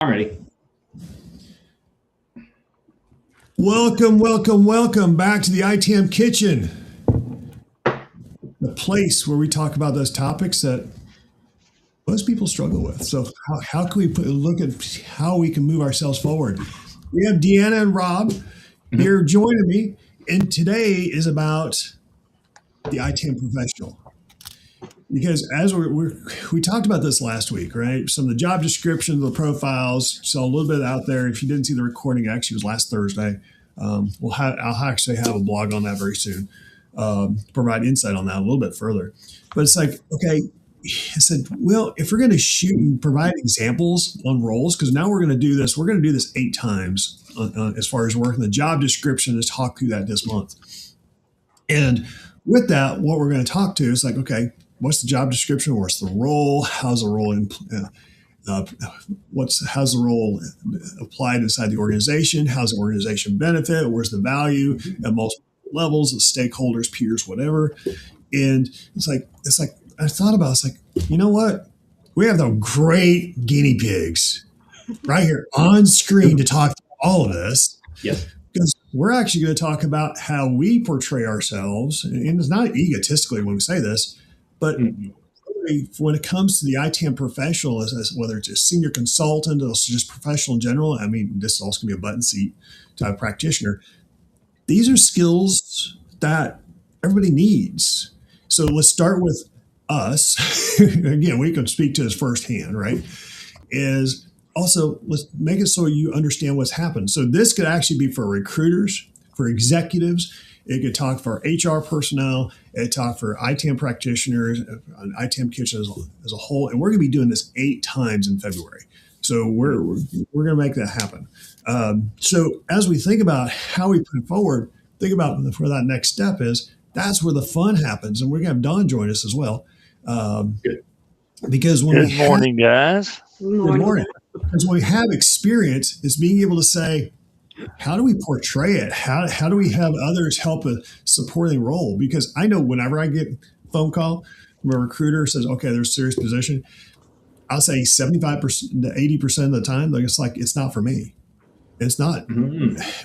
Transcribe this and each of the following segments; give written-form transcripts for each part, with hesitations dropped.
I'm ready. Welcome back to the ITAM Kitchen, the place where we talk about those topics that most people struggle with. So how can we look at how we can move ourselves forward? We have Deanna and Rob here joining me, and today is about the ITAM professional. Because as we talked about this last week, right? Some of the job descriptions, the profiles, saw a little bit out there. If you didn't see the recording, actually it was last Thursday. I'll actually have a blog on that very soon, provide insight on that a little bit further. But it's like, okay, I said, well, if we're going to shoot and provide examples on roles, because now we're going to do this 8 times as far as working the job description, is talk through that this month. And with that, what we're going to talk to is like, okay, what's the job description? What's the role? How's the role how's the role applied inside the organization? How's the organization benefit? Where's the value at multiple levels, the stakeholders, peers, whatever? And it's like I thought about it, it's like, you know what? We have the great guinea pigs right here on screen to talk through all of this. Yes. Because we're actually going to talk about how we portray ourselves, and it's not egotistically when we say this, but when it comes to the ITAM professional, as whether it's a senior consultant or just professional in general, I mean, this is also going to be a button seat type practitioner. These are skills that everybody needs. So let's start with us. Again, we can speak to this firsthand, right? Is also, let's make it so you understand what's happened. So this could actually be for recruiters, for executives. It could talk for HR personnel. It could talk for ITAM practitioners, an ITAM kitchen as a whole. And we're going to be doing this 8 times in February. So we're going to make that happen. So as we think about how we put it forward, think about where that next step is. That's where the fun happens. And we're going to have Don join us as well. Good. Because Good morning, guys. Good morning. Because when we have experience, it's being able to say, how do we portray it? How do we have others help a supporting role? Because I know whenever I get a phone call from a recruiter says, okay, there's a serious position, I'll say 75% to 80% of the time, it's like, it's not for me. It's not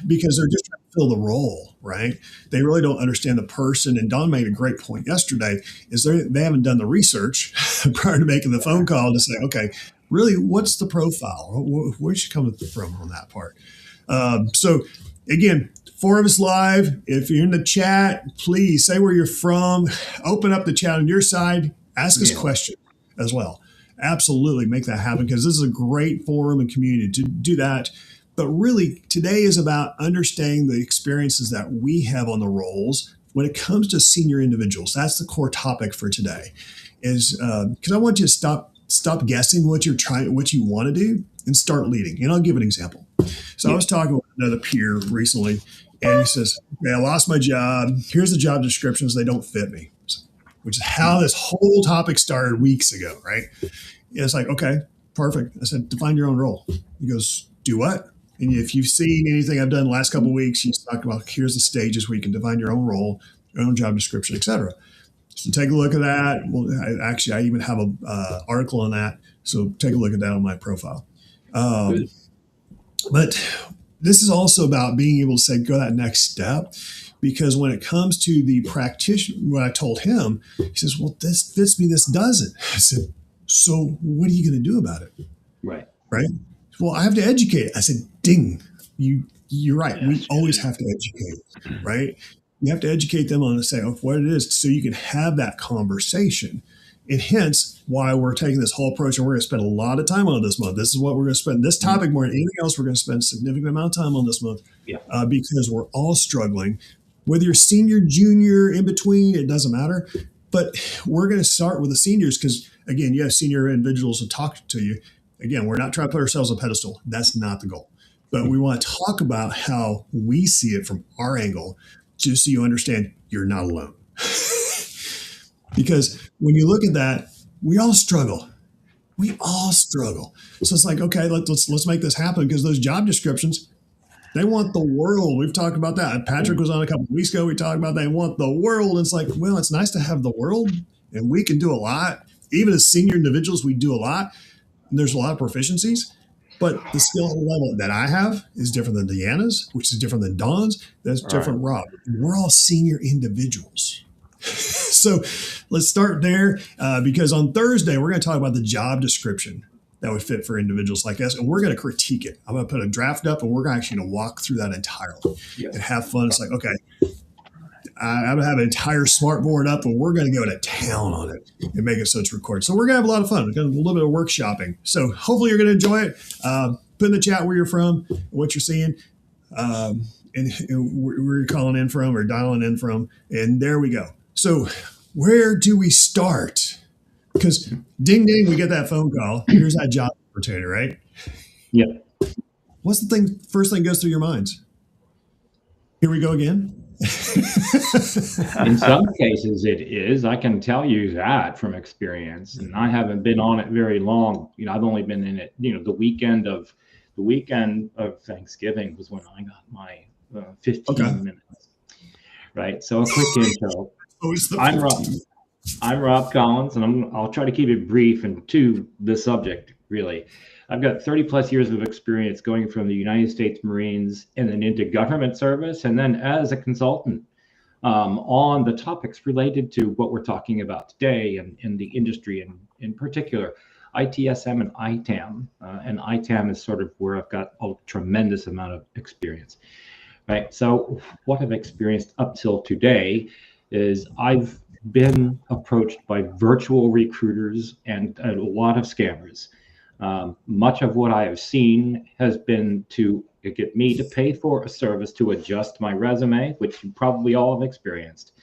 because they're just trying to fill the role, right? They really don't understand the person. And Don made a great point yesterday is they haven't done the research prior to making the phone call to say, okay, really, what's the profile? Where should come from on that part? So again, 4 of us live. If you're in the chat, please say where you're from, open up the chat on your side, ask us questions as well. Absolutely make that happen because this is a great forum and community to do that. But really, today is about understanding the experiences that we have on the roles when it comes to senior individuals. That's the core topic for today. Is because I want you to stop guessing what you want to do and start leading. And I'll give an example. So I was talking with another peer recently, and he says, "Okay, I lost my job. Here's the job descriptions. They don't fit me," which is how this whole topic started weeks ago, right? And it's like, okay, perfect. I said, define your own role. He goes, do what? And if you've seen anything I've done the last couple of weeks, he's talked about here's the stages where you can define your own role, your own job description, et cetera. So take a look at that. Well, I even have an article on that. So take a look at that on my profile. But this is also about being able to say, go that next step. Because when it comes to the practitioner, what I told him, he says, well, this fits me, this doesn't. I said, so what are you going to do about it? Right. Well, I have to educate. I said, ding, you're right. Yeah, we always have to educate, right? You have to educate them on what it is so you can have that conversation. And hence why we're taking this whole approach, and we're going to spend a lot of time on it this month. This is what we're going to spend. This topic more than anything else, we're going to spend a significant amount of time on this month because we're all struggling. Whether you're senior, junior, in between, it doesn't matter. But we're going to start with the seniors because, again, you have senior individuals to talk to you. Again, we're not trying to put ourselves on a pedestal. That's not the goal. But we want to talk about how we see it from our angle, just so you understand you're not alone. Because when you look at that, we all struggle. So it's like, okay, let's make this happen because those job descriptions, they want the world. We've talked about that. Patrick was on a couple of weeks ago. We talked about they want the world. And it's like, well, it's nice to have the world and we can do a lot. Even as senior individuals, we do a lot. And there's a lot of proficiencies. But the skill level that I have is different than Deanna's, which is different than Dawn's. That's different, Rob. We're all senior individuals. So let's start there because on Thursday, we're going to talk about the job description that would fit for individuals like us. And we're going to critique it. I'm going to put a draft up and we're actually going to walk through that entirely and have fun. It's like, okay, I'm going to have an entire smart board up and we're going to go to town on it and make it so it's recorded. So we're going to have a lot of fun. We're going to do a little bit of workshopping. So hopefully you're going to enjoy it. Put in the chat where you're from, what you're seeing, and where you're calling in from or dialing in from. And there we go. So where do we start? Because ding, ding, we get that phone call. Here's that job opportunity, right? Yep. What's the thing? First thing goes through your minds? Here we go again. In some cases it is. I can tell you that from experience, and I haven't been on it very long. I've only been in it, the weekend of Thanksgiving was when I got my 15 minutes. Right. So a quick intro. I'm Rob Collins, and I'll try to keep it brief and to the subject, really. I've got 30 plus years of experience going from the United States Marines and then into government service, and then as a consultant on the topics related to what we're talking about today and in the industry, and in particular, ITSM and ITAM. And ITAM is sort of where I've got a tremendous amount of experience. Right. So what I've experienced up till today is I've been approached by virtual recruiters and a lot of scammers. Much of what I have seen has been to get me to pay for a service to adjust my resume, which you probably all have experienced.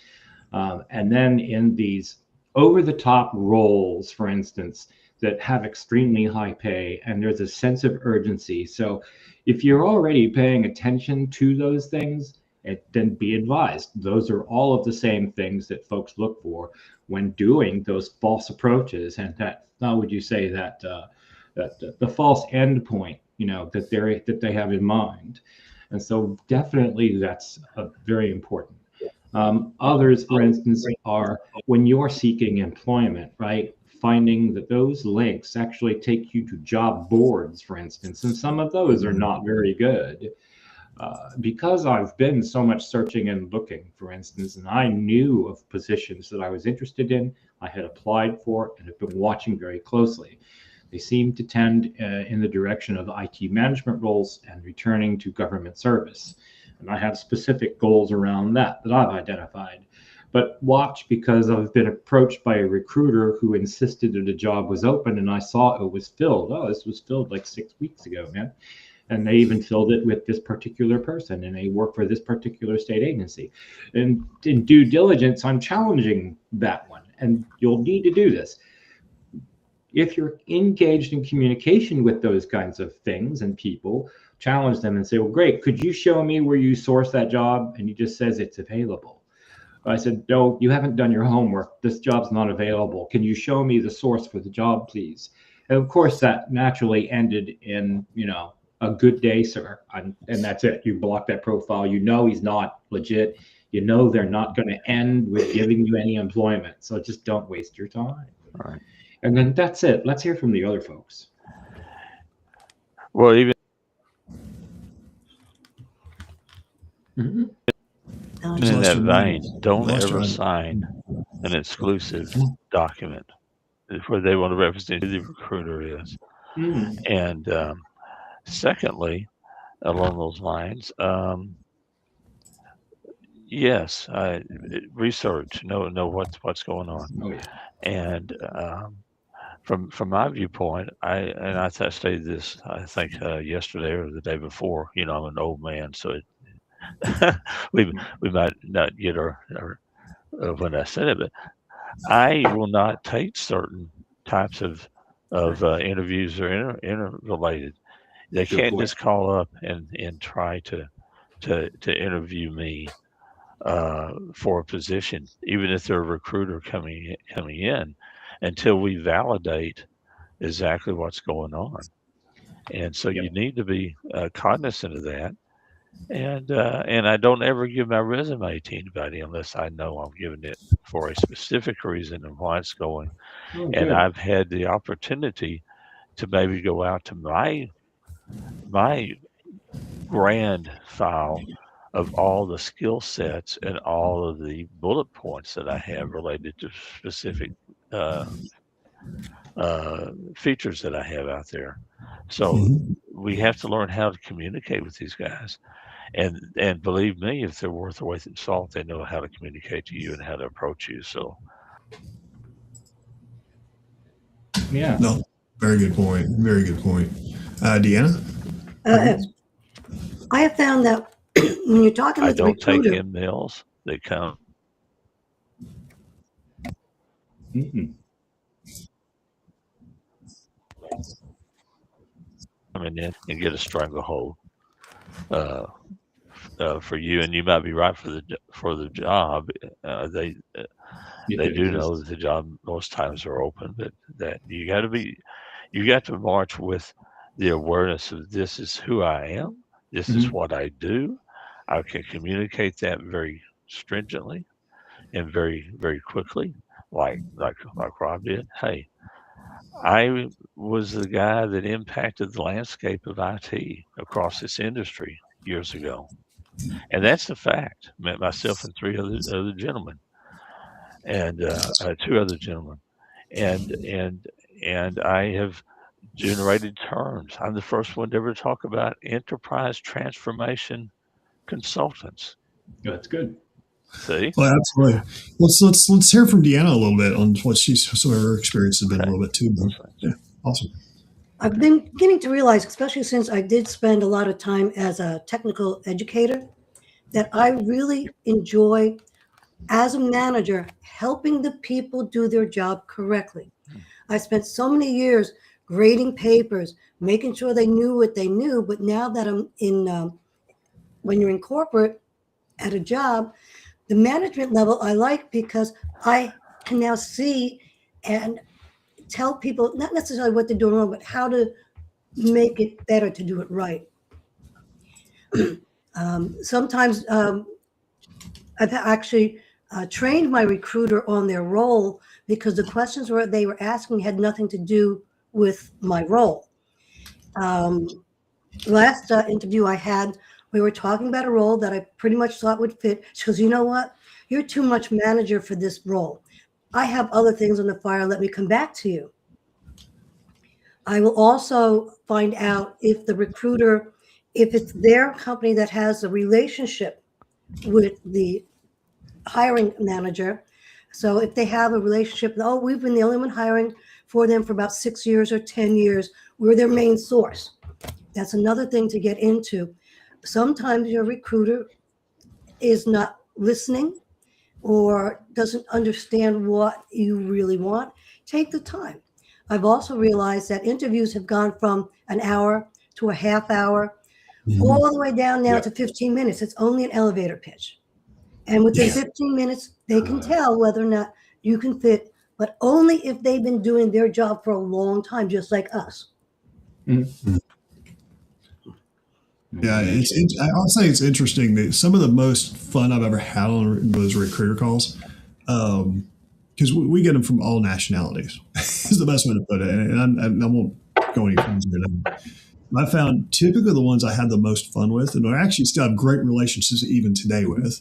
And then in these over-the-top roles, for instance, that have extremely high pay, and there's a sense of urgency. So if you're already paying attention to those things, then be advised. Those are all of the same things that folks look for when doing those false approaches. And that, how would you say that the false endpoint, that they have in mind. And so definitely that's very important. Others, for instance, are when you're seeking employment, right? Finding that those links actually take you to job boards, for instance, and some of those are not very good. Because I've been so much searching and looking, for instance, and I knew of positions that I was interested in, I had applied for and have been watching very closely. They seem to tend in the direction of IT management roles and returning to government service. And I have specific goals around that I've identified. But watch, because I've been approached by a recruiter who insisted that a job was open and I saw it was filled. Oh, this was filled like 6 weeks ago, man. And they even filled it with this particular person, and they work for this particular state agency. And in due diligence, I'm challenging that one. And you'll need to do this. If you're engaged in communication with those kinds of things and people, challenge them and say, well, great, could you show me where you sourced that job? And he just says it's available. I said, no, you haven't done your homework. This job's not available. Can you show me the source for the job, please? And of course, that naturally ended in, a good day, sir. And that's it. You block that profile. He's not legit. They're not going to end with giving you any employment. So just don't waste your time. All right. And then that's it. Let's hear from the other folks. Well, even Mm-hmm. in that vein, don't ever sign an exclusive document where they want to represent who the recruiter is. And secondly, along those lines, yes, research, know what's going on. Oh, yeah. And from my viewpoint, I stated this, I think yesterday or the day before. I'm an old man, so we might not get our when I said it, but I will not take certain types of interviews or interrelated. They can't just call up and try to interview me for a position, even if they're a recruiter coming in, until we validate exactly what's going on. And so you need to be cognizant of that. And I don't ever give my resume to anybody unless I know I'm giving it for a specific reason and why it's going. And I've had the opportunity to maybe go out to my my grand file of all the skill sets and all of the bullet points that I have related to specific features that I have out there. So we have to learn how to communicate with these guys. And believe me, if they're worth their weight in salt, they know how to communicate to you and how to approach you. So, yeah. No, very good point. Very good point. Deanna? I have found that when you're talking I with a don't take recruiter, emails. They come. Mm-mm. Come in and get a stranglehold for you, and you might be right for the job. They do know that the job most times are open, but that you got to march with the awareness of this is who I am. This is what I do. I can communicate that very stringently and very, very quickly, like Rob did. Hey, I was the guy that impacted the landscape of IT across this industry years ago. And that's the fact. Met myself and three other gentlemen, and two other gentlemen, and I have generated terms. I'm the first one to ever talk about enterprise transformation consultants. That's good. See? Well, absolutely. Let's hear from Deanna a little bit on what some of her experience has been a little bit too. Yeah, awesome. I've been beginning to realize, especially since I did spend a lot of time as a technical educator, that I really enjoy, as a manager, helping the people do their job correctly. I spent so many years grading papers, making sure they knew what they knew. But now that I'm in, when you're in corporate at a job, the management level I like, because I can now see and tell people not necessarily what they're doing wrong, but how to make it better to do it right. Sometimes I've actually trained my recruiter on their role, because the questions they were asking had nothing to do with my role. Last interview I had, we were talking about a role that I pretty much thought would fit. She goes, you know what? You're too much manager for this role. I have other things on the fire. Let me come back to you. I will also find out if the recruiter, if it's their company that has a relationship with the hiring manager. So if they have a relationship, oh, we've been the only one hiring for them for about 6 years or 10 years. We're their main source. That's another thing to get into. Sometimes your recruiter is not listening or doesn't understand what you really want. Take the time. I've also realized that interviews have gone from an hour to a half hour, all the way down now to 15 minutes. It's only an elevator pitch. And within 15 minutes, they can tell whether or not you can fit, but only if they've been doing their job for a long time, just like us. Yeah, I'll say it's interesting that some of the most fun I've ever had on those recruiter calls, because we get them from all nationalities, is the best way to put it. And I won't go any further than that. I found typically the ones I had the most fun with, and I actually still have great relationships even today with,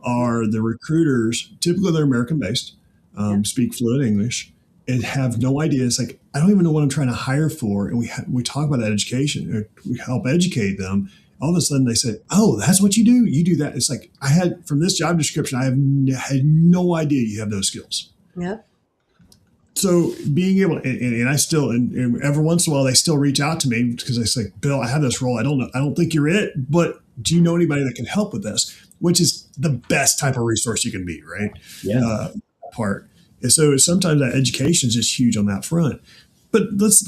are the recruiters. Typically they're American-based, speak fluent English, and have no idea. It's like, I don't even know what I'm trying to hire for. And we talk about that education. We help educate them. All of a sudden they say, oh, that's what you do? You do that. It's like, I had, from this job description, I had no idea you have those skills. Yeah. So being able, and I still, and every once in a while they still reach out to me because they say, Bill, I have this role. I don't think you're it, but do you know anybody that can help with this? Which is the best type of resource you can be, right? Yeah. Part. And so sometimes that education is just huge on that front. But let's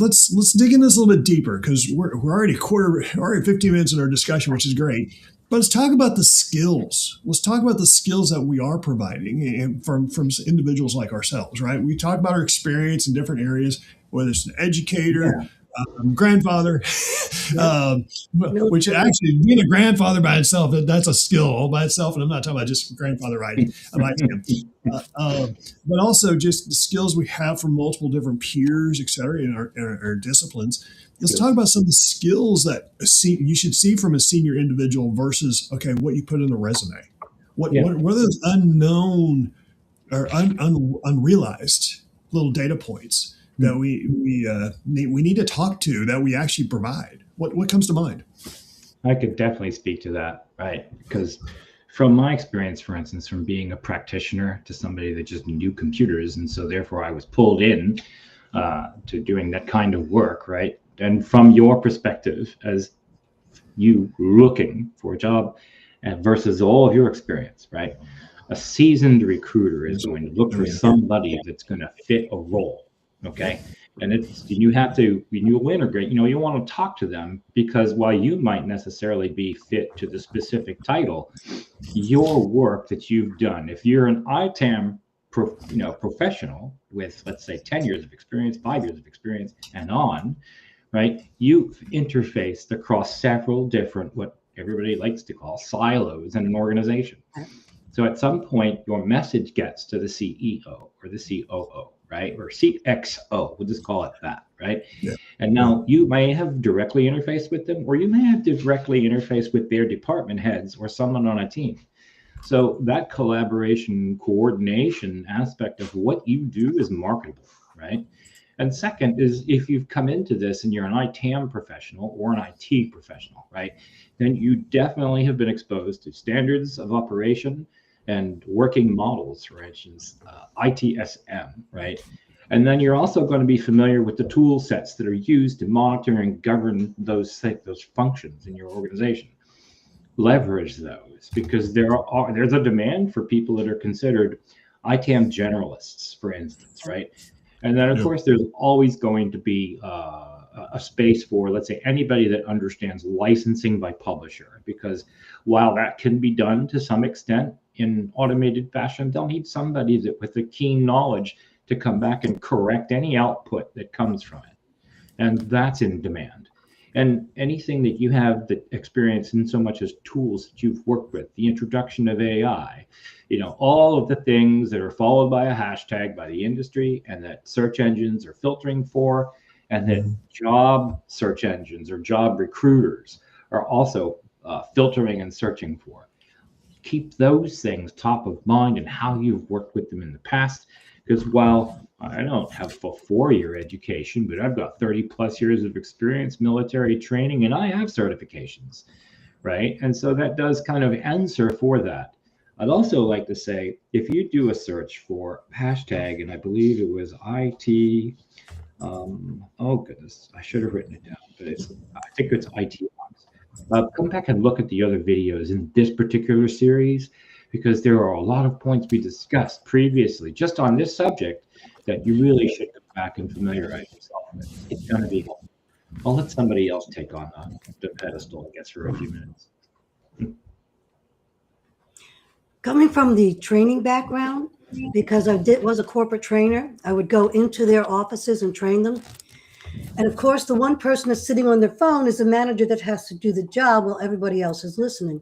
dig in this a little bit deeper, because we're already 15 minutes in our discussion, which is great. But let's talk about the skills. Let's talk about the skills that we are providing, and from individuals like ourselves, right? We talk about our experience in different areas, whether it's an educator, grandfather, which actually being a grandfather by itself, that's a skill all by itself. And I'm not talking about just grandfather rights, but also just the skills we have from multiple different peers, et cetera, in our disciplines. Let's talk about some of the skills that you should see from a senior individual versus, okay, what you put in the resume. What are those unknown or unrealized little data points that we need to talk to, that we actually provide? What comes to mind? I could definitely speak to that, right? Because from my experience, for instance, from being a practitioner to somebody that just knew computers, and so therefore I was pulled in to doing that kind of work, right? And from your perspective as you looking for a job versus all of your experience, right? A seasoned recruiter is going to look for somebody that's going to fit a role, okay? And you have to, when you integrate, you want to talk to them, because while you might necessarily be fit to the specific title, your work that you've done, if you're an ITAM professional with, let's say, 10 years of experience, 5 years of experience and on, right? You've interfaced across several different, what everybody likes to call silos in an organization. So at some point, your message gets to the CEO or the COO, right? Or CXO, we'll just call it that, right? Yeah. And now you may have directly interfaced with them, or you may have directly interfaced with their department heads or someone on a team. So that collaboration, coordination aspect of what you do is marketable, right? And second is, if you've come into this and you're an ITAM professional or an IT professional, right, then you definitely have been exposed to standards of operation and working models, for instance, ITSM, right? And then you're also going to be familiar with the tool sets that are used to monitor and govern those functions in your organization. Leverage those, because there's a demand for people that are considered ITAM generalists, for instance, right? And then, of course, there's always going to be a space for, let's say, anybody that understands licensing by publisher, because while that can be done to some extent in automated fashion, they'll need somebody that with a keen knowledge to come back and correct any output that comes from it. And that's in demand. And anything that you have that experience in so much as tools that you've worked with, the introduction of AI, all of the things that are followed by a hashtag by the industry and that search engines are filtering for, and that job search engines or job recruiters are also filtering and searching for. Keep those things top of mind and how you've worked with them in the past. Because while I don't have a 4-year education, but I've got 30 plus years of experience, military training, and I have certifications, right? And so that does kind of answer for that. I'd also like to say, if you do a search for hashtag, and I believe it was IT, oh goodness, I should have written it down, but I think it's IT. Come back and look at the other videos in this particular series, because there are a lot of points we discussed previously just on this subject that you really should go back and familiarize yourself with. It's going to be helpful. I'll let somebody else take on the pedestal, I guess, for a few minutes. Coming from the training background, because I was a corporate trainer, I would go into their offices and train them. And of course, the one person that's sitting on their phone is the manager that has to do the job while everybody else is listening.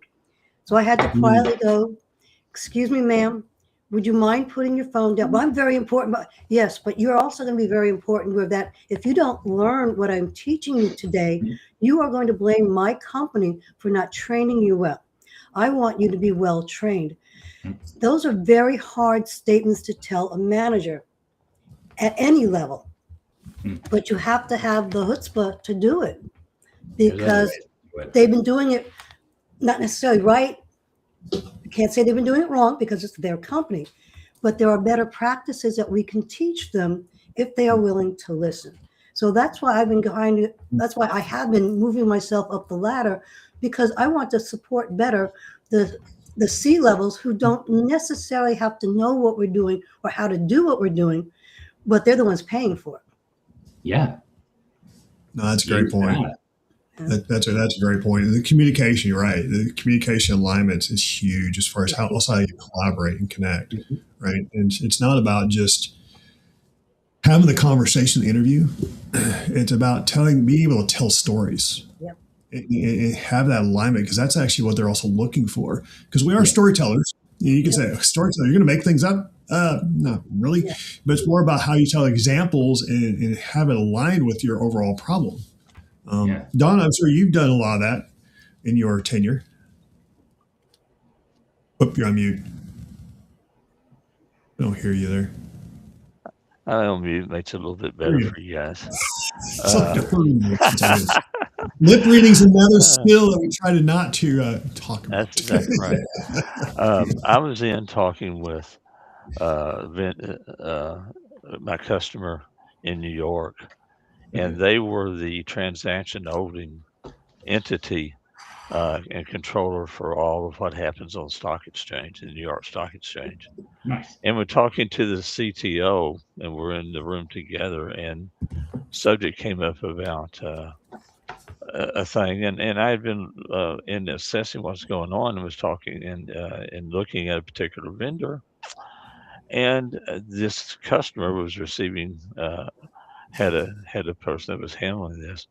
So I had to quietly go, "Excuse me, ma'am, would you mind putting your phone down? Well, I'm very important." But yes, but you're also going to be very important with that. If you don't learn what I'm teaching you today, you are going to blame my company for not training you well. I want you to be well trained. Those are very hard statements to tell a manager at any level, but you have to have the chutzpah to do it, because they've been doing it not necessarily right. I can't say they've been doing it wrong, because it's their company, but there are better practices that we can teach them if they are willing to listen. So that's why that's why I have been moving myself up the ladder, because I want to support better the C levels who don't necessarily have to know what we're doing or how to do what we're doing, but they're the ones paying for it. Yeah. No, that's a great point. That's a great point. And the communication, you're right. The communication alignment is huge as far as how you collaborate and connect, right? And it's not about just having the conversation in the interview, it's about being able to tell stories. Yep. And have that alignment, because that's actually what they're also looking for. Because we are storytellers. You can say, storyteller, you're going to make things up? Not really. Yeah. But it's more about how you tell examples and have it aligned with your overall problem. Don, I'm sure you've done a lot of that in your tenure. Oh, you're on mute. I don't hear you there. I don't mute. Makes it a little bit better for you guys. Lip reading is another skill that we try to not to talk about. That's exactly right. I was in talking with my customer in New York, and they were the transaction holding entity and controller for all of what happens on the stock exchange, the New York Stock Exchange. Nice. And we're talking to the CTO, and we're in the room together, and subject came up about a thing, and I had been in assessing what's going on, and was talking and looking at a particular vendor, and this customer was receiving had a person that was handling this,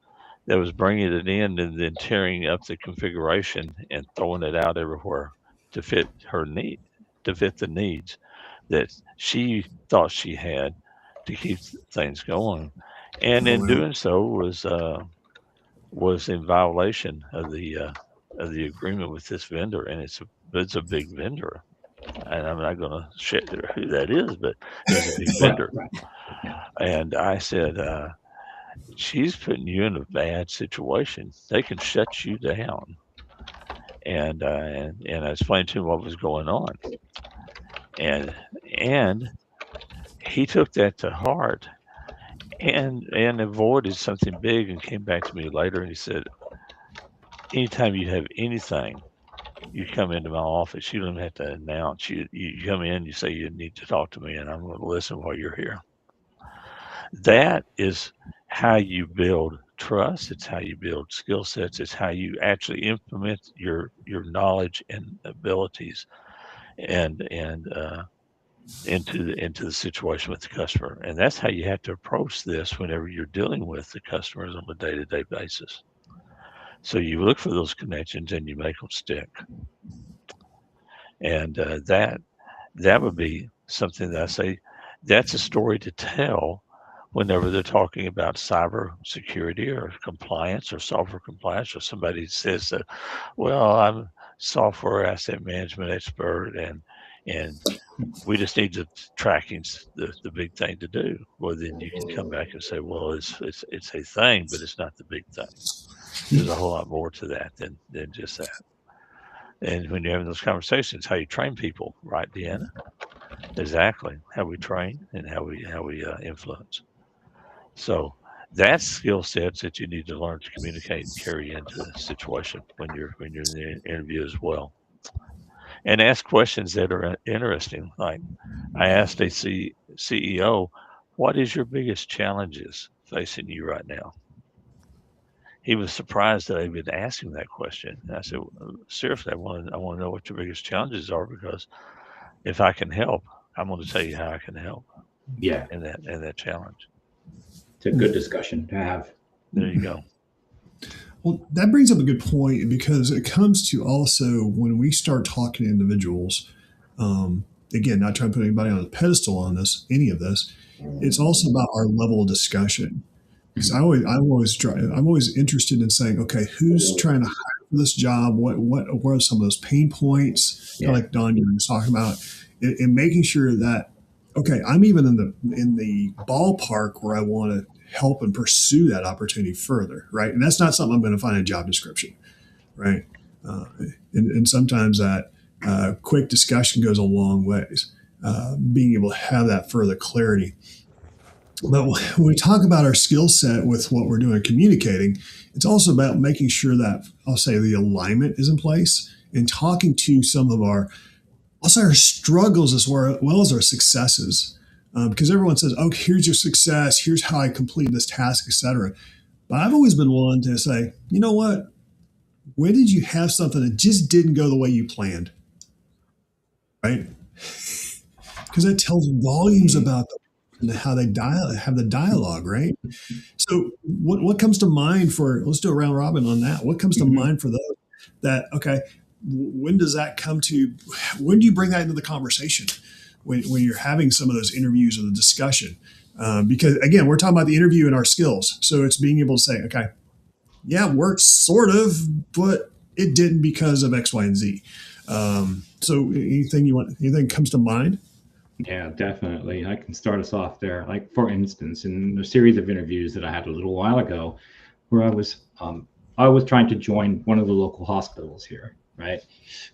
that was bringing it in and then tearing up the configuration and throwing it out everywhere to fit the needs that she thought she had to keep things going, and in doing so was in violation of the agreement with this vendor, and it's a big vendor, and I'm not going to share who that is, but it's a big vendor. And I said, she's putting you in a bad situation. They can shut you down. And I explained to him what was going on, and he took that to heart and avoided something big, and came back to me later and he said, anytime you have anything, you come into my office. You don't have to announce. You come in, you say you need to talk to me, and I'm going to listen while you're here. That is how you build trust. It's how you build skill sets. It's how you actually implement your knowledge and abilities and into the situation with the customer. And that's how you have to approach this whenever you're dealing with the customers on a day-to-day basis. So you look for those connections and you make them stick. And that would be something that I say, that's a story to tell whenever they're talking about cyber security or compliance or software compliance, or somebody says that, well, I'm software asset management expert and we just need the tracking's the big thing to do. Well, then you can come back and say, well, it's a thing, but it's not the big thing. There's a whole lot more to that than just that. And when you're having those conversations, how you train people, right, Deanna? Exactly, how we train and how we influence. So that's skill sets that you need to learn to communicate and carry into the situation when you're in the interview as well. And ask questions that are interesting. Like I asked a CEO, what is your biggest challenges facing you right now? He was surprised that I even asked him that question. And I said, seriously, I want to know what your biggest challenges are, because if I can help, I'm going to tell you how I can help. Yeah. In that challenge. It's a good discussion to have. There you go. Well, that brings up a good point, because it comes to also when we start talking to individuals, again, not trying to put anybody on a pedestal on any of this, it's also about our level of discussion. Because I'm always interested in saying, okay, who's trying to hire for this job? What are some of those pain points? Kind of like Don, you were talking about, and making sure that, okay, I'm even in the ballpark where I want to help and pursue that opportunity further, right? And that's not something I'm going to find in a job description, right? And sometimes that quick discussion goes a long ways, being able to have that further clarity. But when we talk about our skill set with what we're doing communicating, it's also about making sure that, I'll say, the alignment is in place, and talking to some of our struggles as well as our successes. Because everyone says, oh, here's your success, here's how I completed this task, etc. But I've always been one to say, you know what? When did you have something that just didn't go the way you planned? Right? Because that tells volumes about and how they have the dialogue, right? So what comes to mind for, let's do a round robin on that. What comes to mind for those that, okay, when does that come to, when do you bring that into the conversation when you're having some of those interviews or the discussion? Because again, we're talking about the interview and our skills. So it's being able to say, okay, yeah, it worked sort of, but it didn't because of X, Y, and Z. So anything comes to mind? Yeah, definitely. I can start us off there. Like, for instance, in a series of interviews that I had a little while ago, where I was trying to join one of the local hospitals here, right?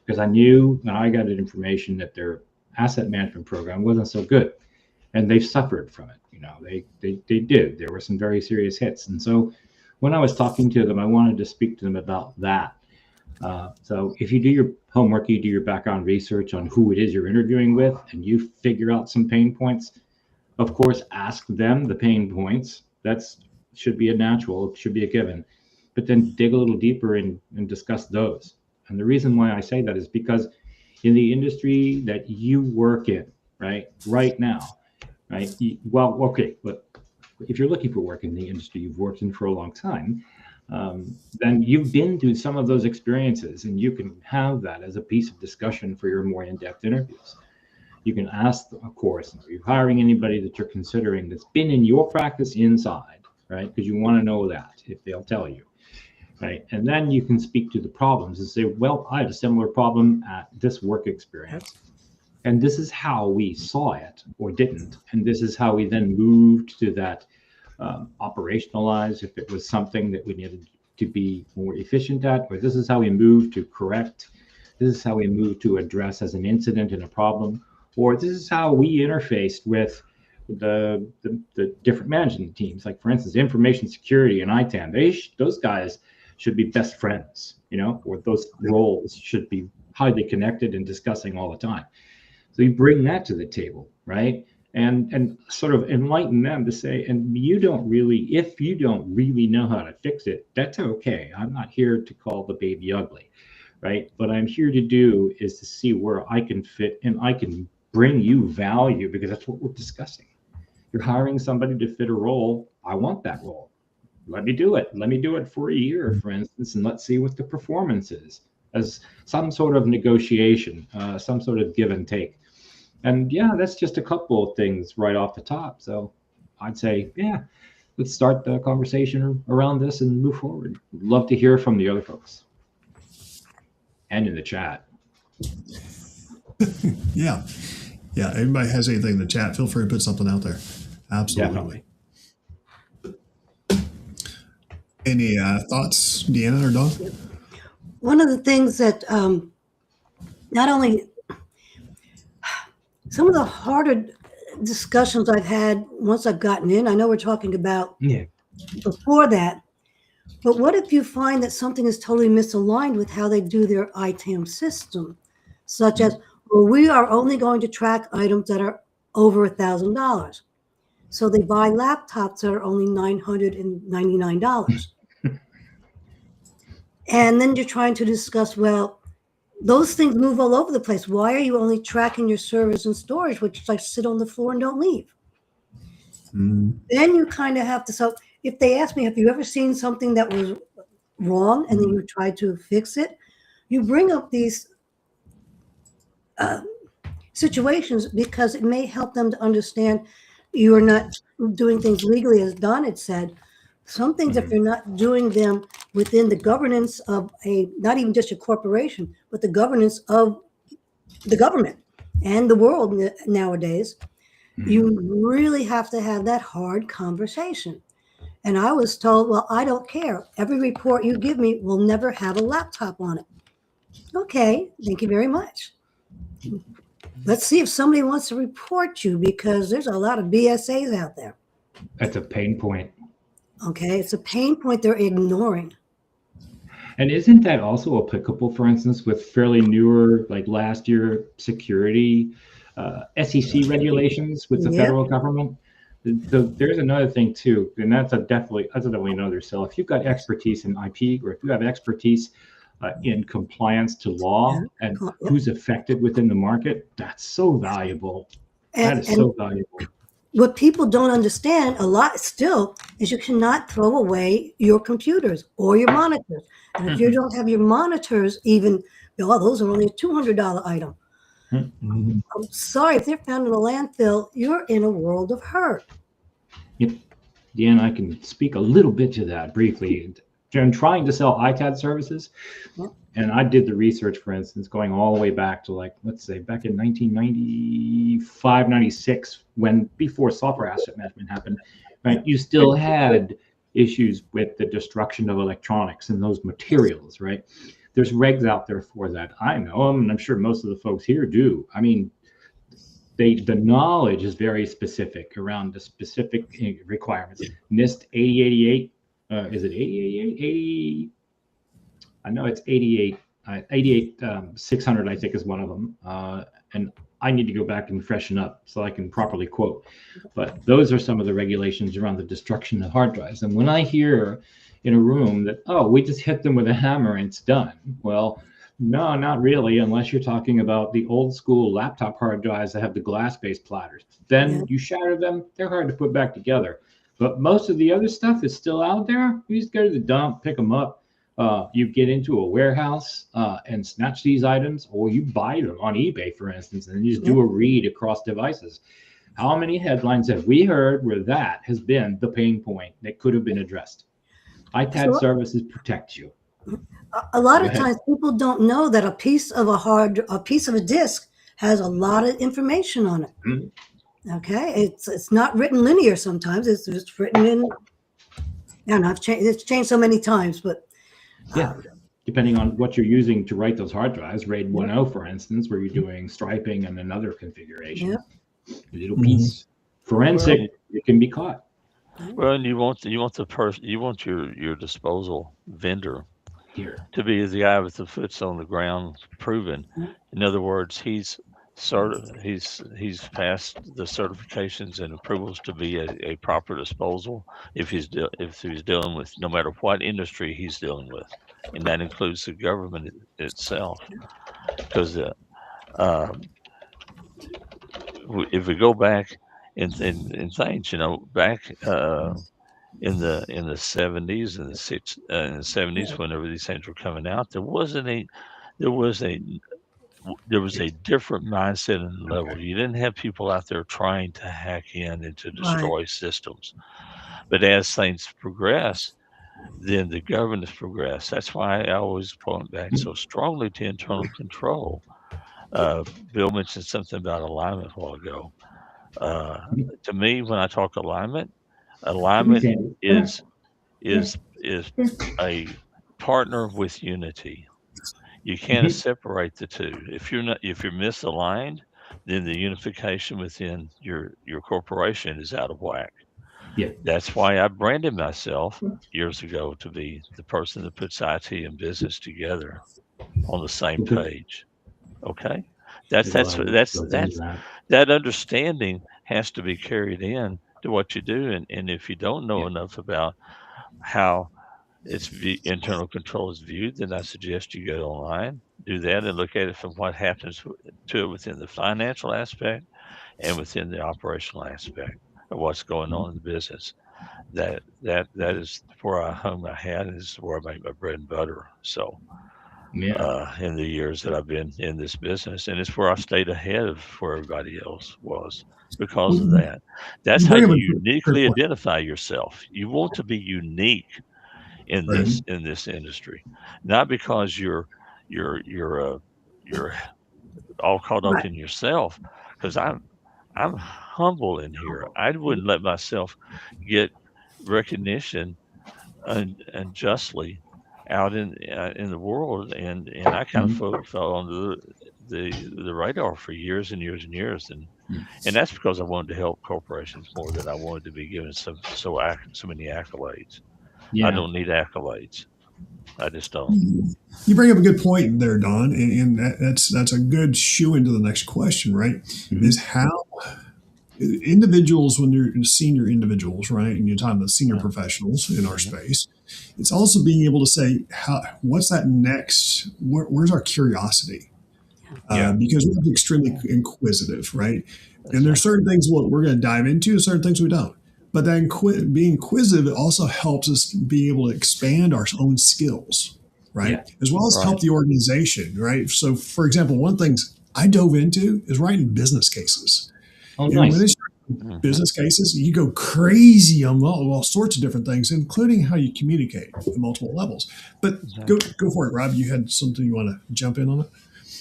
Because I knew when I got information that their asset management program wasn't so good, and they've suffered from it. You know, they did. There were some very serious hits, and so when I was talking to them, I wanted to speak to them about that. So if you do your homework, you do your background research on who it is you're interviewing with, and you figure out some pain points, of course, ask them the pain points. That's should be a natural, it should be a given. But then dig a little deeper and discuss those. And the reason why I say that is because in the industry that you work in, right now, right? Well, okay, but if you're looking for work in the industry you've worked in for a long time, then you've been through some of those experiences, and you can have that as a piece of discussion for your more in-depth interviews. You can ask, of course, are you hiring anybody that you're considering that's been in your practice inside, right? Because you want to know that if they'll tell you, right? And then you can speak to the problems and say, well, I had a similar problem at this work experience, and this is how we saw it or didn't, and this is how we then moved to that operationalize if it was something that we needed to be more efficient at, or this is how we move to correct, this is how we move to address as an incident and a problem, or this is how we interfaced with the different management teams. Like, for instance, information security and ITAM, those guys should be best friends, you know, or those roles should be highly connected and discussing all the time. So you bring that to the table, right? And sort of enlighten them to say, and if you don't really know how to fix it, that's okay. I'm not here to call the baby ugly, right? What I'm here to do is to see where I can fit and I can bring you value, because that's what we're discussing. You're hiring somebody to fit a role. I want that role. Let me do it. Let me do it for a year, for instance, and let's see what the performance is, as some sort of negotiation, some sort of give and take. And yeah, that's just a couple of things right off the top. So I'd say, yeah, let's start the conversation around this and move forward. Love to hear from the other folks and in the chat. Yeah. Anybody has anything in the chat, feel free to put something out there. Absolutely. Definitely. Any thoughts, Deanna or Dawn? One of the things that not only some of the harder discussions I've had once I've gotten in, I know we're talking about before that, but what if you find that something is totally misaligned with how they do their ITAM system, such as, well, we are only going to track items that are over $1,000. So they buy laptops that are only $999. And then you're trying to discuss, well, those things move all over the place. Why are you only tracking your servers and storage, which like sit on the floor and don't leave? Then you kind of have to, so if they ask me, have you ever seen something that was wrong and then you try to fix it? You bring up these situations because it may help them to understand you are not doing things legally, as Don had said. Some things, if you're not doing them within the governance of not even just a corporation, but the governance of the government and the world nowadays, you really have to have that hard conversation. And I was told, well, I don't care. Every report you give me will never have a laptop on it. Okay, thank you very much. Let's see if somebody wants to report you, because there's a lot of BSAs out there. That's a pain point. Okay, it's a pain point they're ignoring. And isn't that also applicable, for instance, with fairly newer, like last year, security, SEC regulations with the federal government? There's another thing too, and that's definitely another sell. If you've got expertise in IP, or if you have expertise in compliance to law and who's affected within the market, that's so valuable. That is so valuable. what people don't understand a lot still is you cannot throw away your computers or your monitors. And if you don't have your monitors, even, oh, those are only a $200 item. Mhm. I'm sorry, if they're found in a landfill, you're in a world of hurt. Yep. Dan, I can speak a little bit to that briefly. I'm trying to sell ITAD services, Yep. and I did the research, for instance, going all the way back to, like, let's say back in 1995, 96, before software asset management happened, right? You still had issues with the destruction of electronics and those materials, right? There's regs out there for that. I know them, and I'm sure most of the folks here do. I mean, the knowledge is very specific around the specific requirements. NIST 8088, is it 8088? 80, I know it's 88. 88 600, I think, is one of them. And I need to go back and freshen up so I can properly quote. But those are some of the regulations around the destruction of hard drives. And when I hear in a room that, oh, we just hit them with a hammer and it's done. Well, no, not really, unless you're talking about the old school laptop hard drives that have the glass-based platters. Then you shatter them, they're hard to put back together. But most of the other stuff is still out there. You just go to the dump, pick them up. You get into a warehouse and snatch these items, or you buy them on eBay, for instance, and you just do a read across devices. How many headlines have we heard where that has been the pain point that could have been addressed? ITAD services protect you. A lot of times people don't know that a piece of a disk has a lot of information on it. Okay, it's not written linear sometimes. It's just written in. I don't know. It's changed so many times, but depending on what you're using to write those hard drives, RAID 1.0, for instance, where you're doing striping and another configuration, a little piece forensic, it can be caught. Well, and you want your disposal vendor to be the guy with the foot's on the ground, proven. In other words, he's passed the certifications and approvals to be a proper disposal if he's dealing with, no matter what industry he's dealing with, and that includes the government itself. Because if we go back in things, back in the 70s and the 70s, whenever these things were coming out, there was a different mindset and level. You didn't have people out there trying to hack in and to destroy systems. But as things progress, then the governance progress. That's why I always point back so strongly to internal control. Bill mentioned something about alignment a while ago. To me, when I talk alignment is a partner with unity. You can't separate the two. If you're misaligned, then the unification within your corporation is out of whack. Yeah. That's why I branded myself years ago to be the person that puts IT and business together on the same page. Okay? That understanding has to be carried in to what you do. And if you don't know enough about how internal control is viewed, then I suggest you go online, do that, and look at it from what happens to it within the financial aspect and within the operational aspect of what's going on in the business. That is where I hung my hat, and is where I make my bread and butter. So in the years that I've been in this business, and it's where I stayed ahead of where everybody else was because of that. That's how you uniquely identify yourself. You want to be unique in this industry, not because you're all caught up in yourself. Because I'm humble in here. I wouldn't let myself get recognition unjustly out in the world, and I kind of fell under the radar for years and years and years, and that's because I wanted to help corporations more than I wanted to be given so many accolades. I don't need accolades. I just don't. You bring up a good point there, Don, and that's a good shoe into the next question, right? Is how individuals, when they're senior individuals, right, and you're talking about senior professionals in our space, it's also being able to say, what's that next? Where's our curiosity? Because we're extremely inquisitive, right? And there's certain things we're going to dive into, and certain things we don't. But then being inquisitive also helps us be able to expand our own skills, right? Yeah. As well as help the organization, right? So, for example, one of the things I dove into is writing business cases. Oh, nice. When it's business cases, you go crazy on all sorts of different things, including how you communicate at multiple levels. But go for it, Rob. You had something you want to jump in on it?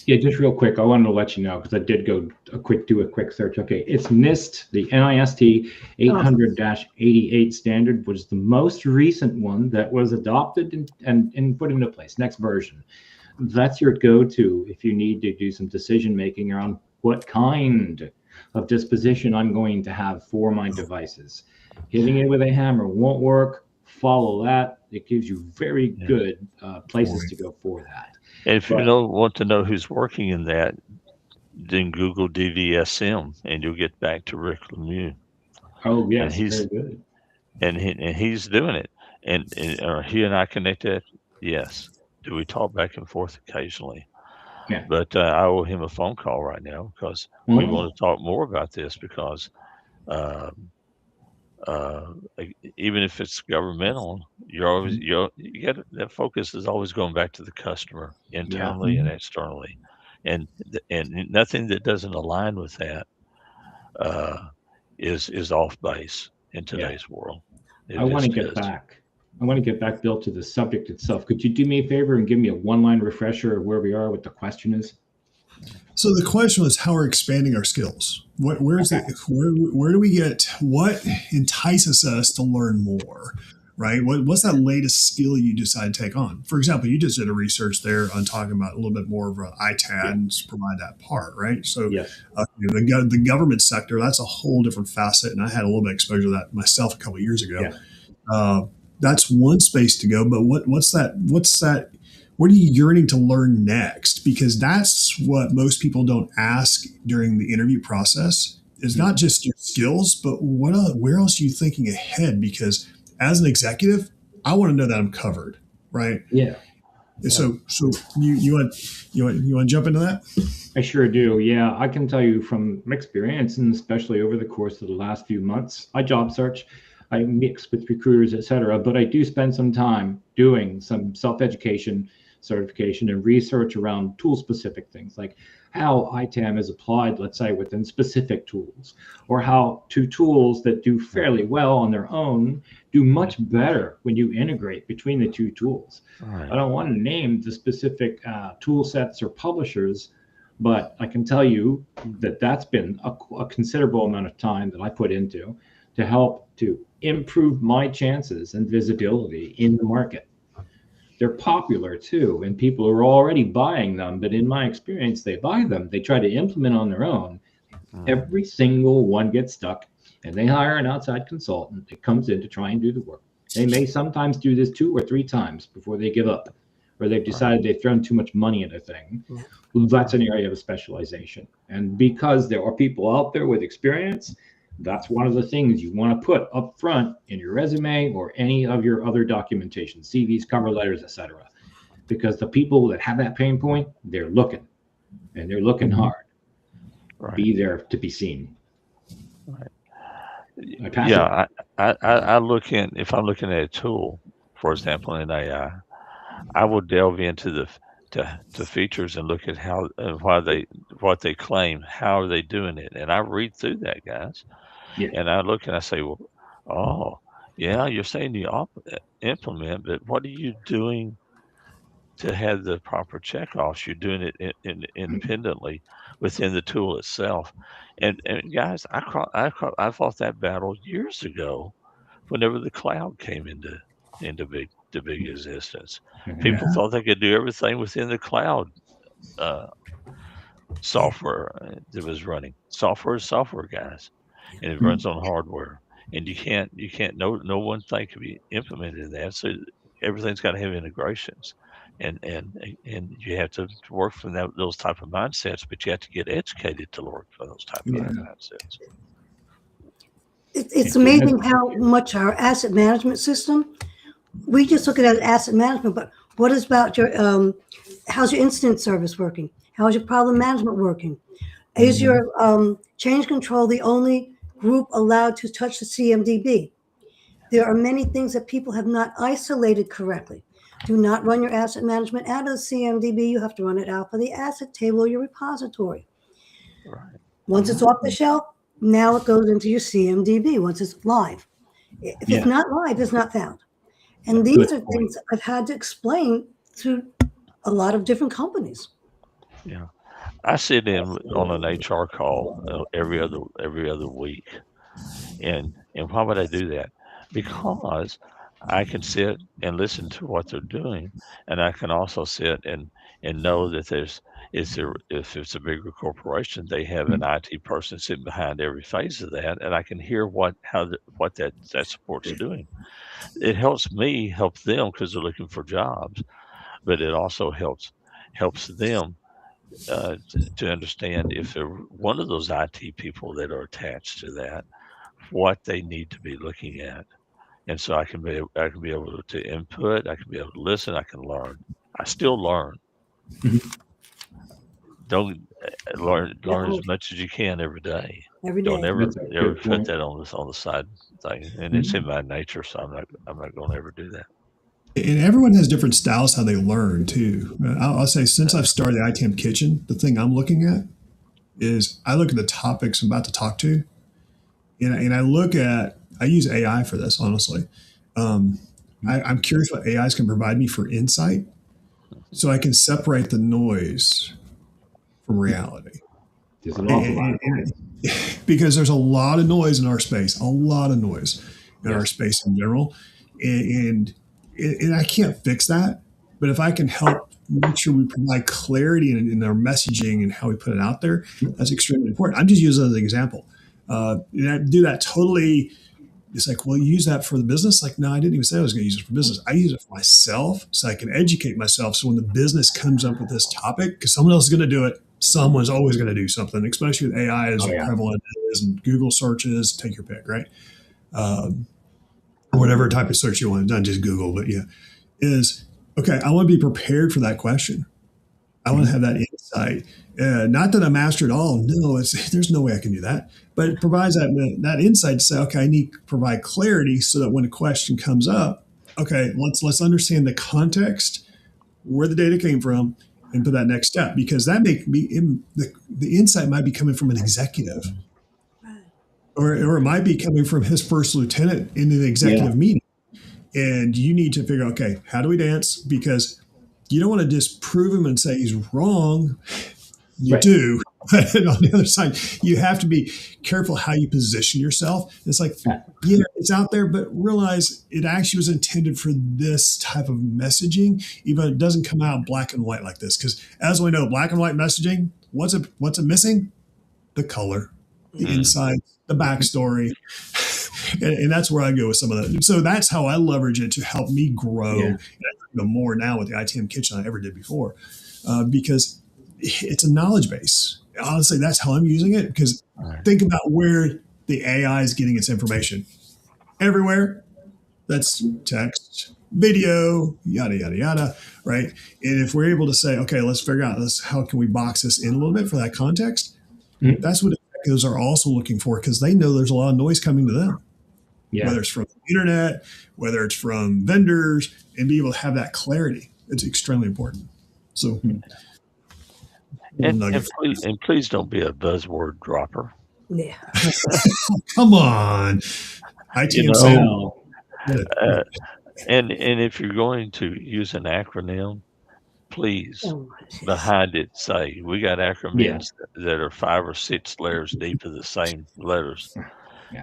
Yeah, just real quick. I wanted to let you know because I did do a quick search. Okay, it's NIST, the NIST 800-88 standard was the most recent one that was adopted and put into place. Next version. That's your go-to if you need to do some decision making around what kind of disposition I'm going to have for my devices. Hitting it with a hammer won't work. Follow that. It gives you very good places to go for that. And if you want to know who's working in that, then Google DVSM, and you'll get back to Rick Lemieux. Oh, yes, very good. And he's doing it. And are he and I connected? Yes. Do we talk back and forth occasionally? Yeah. But I owe him a phone call right now because we want to talk more about this because even if it's governmental, you're always you got that focus is always going back to the customer internally and externally, and nothing that doesn't align with that is off base in today's world. I want to get back, Bill, to the subject itself. Could you do me a favor and give me a one-line refresher of where we are, what the question is? So the question was how we're expanding our skills. Where do we get, what entices us to learn more, right? What's that latest skill you decide to take on? For example, you just did a research there on talking about a little bit more of ITAD and provide that part, right? So the government sector, that's a whole different facet. And I had a little bit of exposure to that myself a couple of years ago. Yeah. That's one space to go, but what's that? What are you yearning to learn next? Because that's what most people don't ask during the interview process. It's not just your skills, but where else are you thinking ahead? Because as an executive, I want to know that I'm covered, right? Yeah. So you want to jump into that? I sure do. Yeah, I can tell you from experience, and especially over the course of the last few months, I job search. I mix with recruiters, et cetera, but I do spend some time doing some self-education, certification, and research around tool-specific things like how ITAM is applied, let's say, within specific tools, or how two tools that do fairly well on their own do much better when you integrate between the two tools. Right. I don't want to name the specific tool sets or publishers, but I can tell you that that's been a considerable amount of time that I put into to help to improve my chances and visibility in the market. They're popular too, and people are already buying them, but in my experience, they buy them, they try to implement on their own. Every single one gets stuck, and they hire an outside consultant that comes in to try and do the work. They may sometimes do this 2 or 3 times before they give up, or they've decided they've thrown too much money at a thing. Well, that's an area of specialization. And because there are people out there with experience, that's one of the things you want to put up front in your resume or any of your other documentation, CVs, cover letters, etc. Because the people that have that pain point, they're looking, and they're looking hard. Right. Be there to be seen. Right. Yeah, I look in, if I'm looking at a tool, for example, in AI, I will delve into the features and look at how what they claim, how are they doing it, and I read through that, guys. Yeah. And I look and I say, well, oh, yeah, you're saying you implement, but what are you doing to have the proper checkoffs? You're doing it independently within the tool itself. And guys, I fought that battle years ago, whenever the cloud came into big existence. People thought they could do everything within the cloud software that was running. Software is software, guys. And it runs on hardware, and you can't no one thing can be implemented in that. So everything's got to have integrations, and you have to work from those type of mindsets, but you have to get educated to work for those type of mindsets. It's amazing how much our asset management system, we just look at it as asset management, but what is about your how's your incident service working? How's your problem management working? Is your change control the only group allowed to touch the CMDB? There are many things that people have not isolated correctly. Do not run your asset management out of the CMDB. You have to run it out of the asset table or your repository. Right. Once it's off the shelf, now it goes into your CMDB once it's live. If it's not live, it's not found. And these are things I've had to explain to a lot of different companies. Yeah. I sit in on an HR call every other week. And why would I do that? Because I can sit and listen to what they're doing, and I can also sit and know that if it's a bigger corporation, they have an IT person sitting behind every phase of that, and I can hear what that support's doing. It helps me help them because they're looking for jobs, but it also helps them to understand if they're one of those IT people that are attached to that, what they need to be looking at. And so I can be able to input, I can be able to listen, I can learn. I still learn. Don't learn as much as you can every day. Every day. Don't ever put that on the side thing. And it's in my nature, so I'm not going to ever do that. And everyone has different styles how they learn too. I'll say since I've started the ITAM Kitchen, the thing I'm looking at is I look at the topics I'm about to talk to, and I use AI for this, honestly. I'm curious what AIs can provide me for insight so I can separate the noise from reality. Because there's a lot of noise in our space, our space in general. And I can't fix that. But if I can help make sure we provide clarity in our messaging and how we put it out there, that's extremely important. I'm just using it as an example. And I do that totally. It's like, well, you use that for the business? Like, no, I didn't even say I was going to use it for business. I use it for myself so I can educate myself. So when the business comes up with this topic, because someone else is going to do it, someone's always going to do something, especially with AI as prevalent as and Google searches, take your pick, right? Or whatever type of search you want, not just Google, but is, okay, I want to be prepared for that question. I want to have that insight. Not that I mastered all. No, there's no way I can do that. But it provides that insight to say, okay, I need to provide clarity so that when a question comes up, okay, let's understand the context, where the data came from, and put that next step. Because that the insight might be coming from an executive, or it might be coming from his first lieutenant in an executive meeting. And you need to figure, okay, how do we dance? Because you don't want to disprove him and say he's wrong. You do. But on the other side, you have to be careful how you position yourself. It's like, it's out there, but realize it actually was intended for this type of messaging, even if it doesn't come out black and white like this. Because as we know, black and white messaging, what's it missing? The color, the insight, the backstory. And that's where I go with some of that. So that's how I leverage it to help me grow. And I do more now with the ITM Kitchen than I ever did before, because it's a knowledge base. Honestly, that's how I'm using it. Because think about where the AI is getting its information. Everywhere. That's text, video, yada, yada, yada, right? And if we're able to say, okay, let's figure out how can we box this in a little bit for that context, that's what executives are also looking for, because they know there's a lot of noise coming to them. Whether it's from the internet, whether it's from vendors, and be able to have that clarity. It's extremely important. So, and please don't be a buzzword dropper. Yeah. Come on. ITM and if you're going to use an acronym, please behind it say we got acronyms that are 5 or 6 layers deep of the same letters.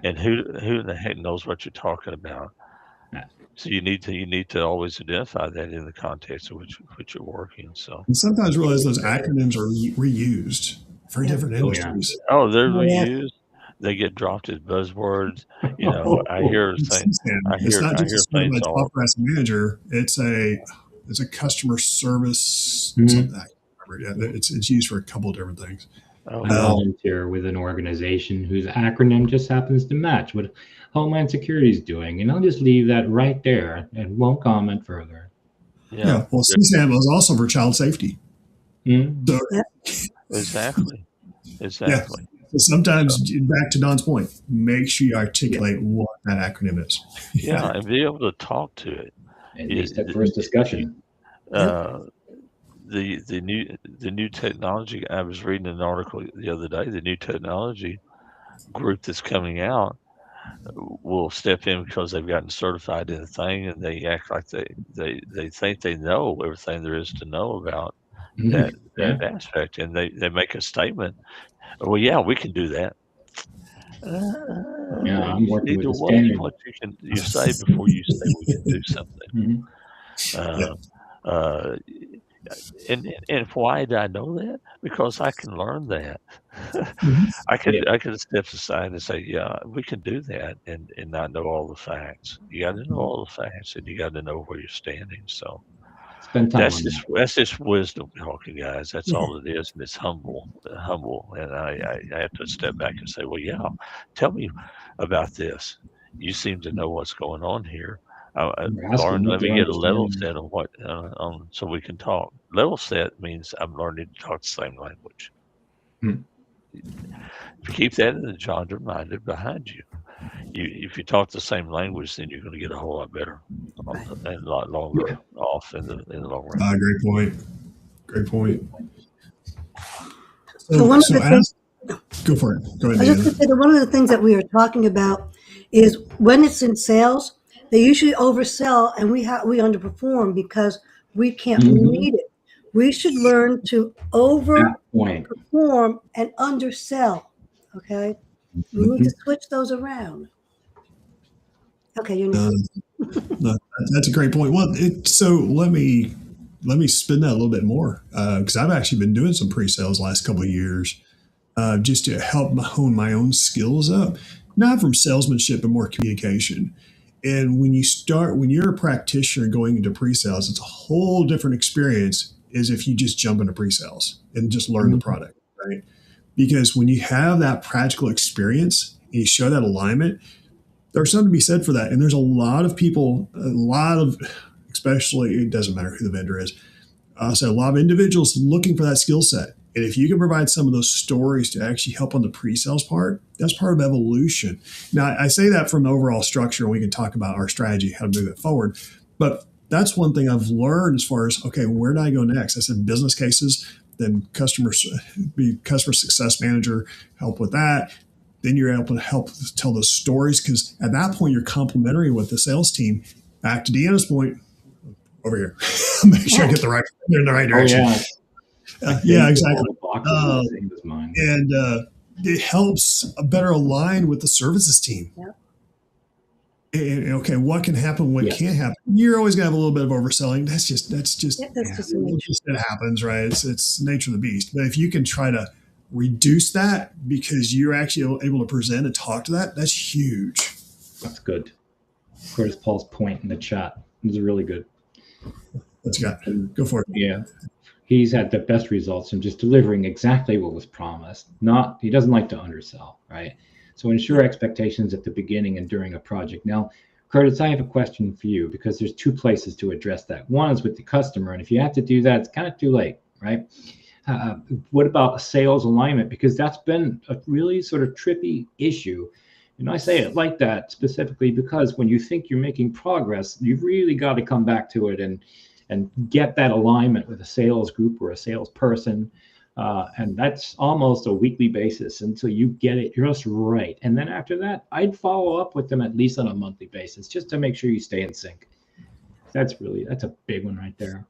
And who the heck knows what you're talking about? So you need to always identify that in the context of which you're working. So and sometimes realize those acronyms are reused for different industries. Oh, they're reused. They get dropped as buzzwords. You know, I hear things. It's not just a software as a manager. It's a customer service. Something. It's used for a couple of different things. I volunteer with an organization whose acronym just happens to match what Homeland Security is doing, and I'll just leave that right there and won't comment further. Well, CSAM was also for child safety. Exactly. Exactly. So sometimes, back to Don's point, make sure you articulate what that acronym is. Yeah, and be able to talk to it. At least that first discussion. The new technology. I was reading an article the other day. The new technology group that's coming out will step in because they've gotten certified in the thing, and they act like they think they know everything there is to know about that aspect, and they make a statement. Well, yeah, we can do that. I'm You working need with to the watch standard. what you say before you say we can do something. And why did I know that? Because I can learn that. I could step aside and say, yeah, we can do that, and not know all the facts. You got to know all the facts, and you got to know where you're standing. So Spend time that's just wisdom talking, guys. That's all it is, and it's humble. And I have to step back and say, well, yeah, tell me about this. You seem to know what's going on here. Lauren, let me get a level set on what so we can talk. Level set means I'm learning to talk the same language. If you keep that in the genre minded behind you, if you talk the same language, then you're going to get a whole lot better and a lot longer off in the long run. Great point. So one of the things, go for it. Go ahead. I was just going to say that one of the things that we are talking about is when it's in sales, they usually oversell and we underperform because we can't read it. We should learn to overperform and undersell. Okay, we need to switch those around. Okay, you know. No, that's a great point. Well, so let me spin that a little bit more because I've actually been doing some pre-sales last couple of years just to help hone my own skills up, not from salesmanship, but more communication. And when you're a practitioner going into pre-sales, it's a whole different experience as if you just jump into pre-sales and just learn the product, right? Because when you have that practical experience and you show that alignment, there's something to be said for that. And there's a lot of people, especially, it doesn't matter who the vendor is, so a lot of individuals looking for that skill set. And if you can provide some of those stories to actually help on the pre-sales part, that's part of evolution. Now, I say that from the overall structure, and we can talk about our strategy, how to move it forward. But that's one thing I've learned as far as, okay, where do I go next? I said business cases, then customer success manager, help with that. Then you're able to help tell those stories because at that point, you're complementary with the sales team. Back to Deanna's point, over here. Make sure I get they're in the right direction. Yeah, exactly. And it helps better align with the services team. Yeah. And, okay, what can happen, what can't happen. You're always gonna have a little bit of overselling. That's just it happens, right? It's the nature of the beast. But if you can try to reduce that because you're actually able to present and talk to that's huge. That's good. Curtis Paul's point in the chat is really good. Let's go for it. Yeah. He's had the best results in just delivering exactly what was promised. He doesn't like to undersell, right? So ensure expectations at the beginning and during a project. Now, Curtis, I have a question for you because there's two places to address that. One is with the customer, and if you have to do that, it's kind of too late, right? What about sales alignment? Because that's been a really sort of trippy issue. And I say it like that specifically because when you think you're making progress, you've really got to come back to it and get that alignment with a sales group or a salesperson. And that's almost a weekly basis until you get it just right. And then after that, I'd follow up with them at least on a monthly basis just to make sure you stay in sync. That's a big one right there.